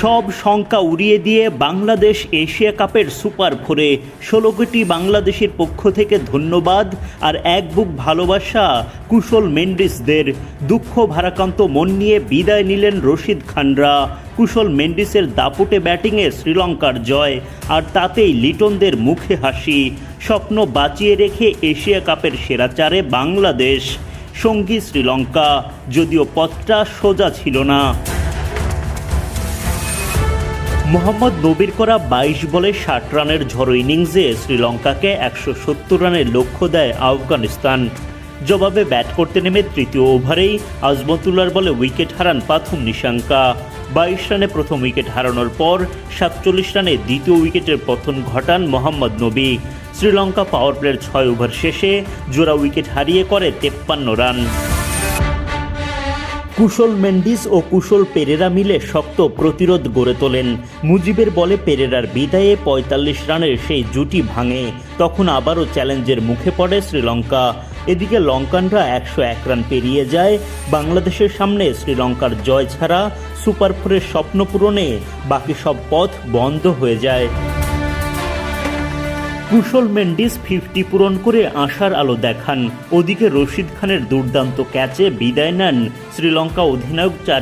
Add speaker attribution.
Speaker 1: সব শঙ্কা উড়িয়ে দিয়ে বাংলাদেশ এশিয়া কাপের সুপার ফোরে ১৬ কোটি বাংলাদেশের পক্ষ থেকে ধন্যবাদ আর এক বুক ভালোবাসা কুশল মেন্ডিসদের। দুঃখ ভারাক্রান্ত মন নিয়ে বিদায় নিলেন রশিদ খানরা। কুশল মেন্ডিসের দাপুটে ব্যাটিংয়ে শ্রীলঙ্কার জয়, আর তাতেই লিটনদের মুখে হাসি। স্বপ্ন বাঁচিয়ে রেখে এশিয়া কাপের সেরা চারে বাংলাদেশ, সঙ্গী শ্রীলঙ্কা, যদিও পথটা সোজা ছিল না। মোহাম্মদ নবীর করা ২২ বলে ৬০ রানের ঝড়ো ইনিংসে শ্রীলঙ্কাকে ১৭০ রানের লক্ষ্য দেয় আফগানিস্তান। জবাবে ব্যাট করতে নেমে তৃতীয় ওভারেই আজমতুল্লাহর বলে উইকেট হারান পাথুম নিশাঙ্কা। ২২ রানে প্রথম উইকেট হারানোর পর ৪৭ রানে দ্বিতীয় উইকেটের পতন ঘটান মোহাম্মদ নবী। শ্রীলঙ্কা পাওয়ার প্লের ৬ ওভার শেষে জোড়া উইকেট হারিয়ে করে ৫৩ রান। কুশল মেন্ডিস ও কুশল পেরেরা মিলে শক্ত প্রতিরোধ গড়ে তোলেন। মুজিবের বলে পেরেরার বিদায়ে ৪৫ রানের সেই জুটি ভাঙে। তখন আবারও চ্যালেঞ্জের মুখে পড়ে শ্রীলঙ্কা। এদিকে লঙ্কানরা ১০১ রান পেরিয়ে যায়। বাংলাদেশের সামনে শ্রীলঙ্কার জয় ছাড়া সুপার ফোরের স্বপ্ন পূরণে বাকি সব পথ বন্ধ হয়ে যায়। কুশল মেন্ডিস ৫০ পূরণ করে আশার আলো দেখান। ওদিকে রশিদ খানের দুর্দান্ত ক্যাচে বিদায় নেন শ্রীলঙ্কা অধিনায়ক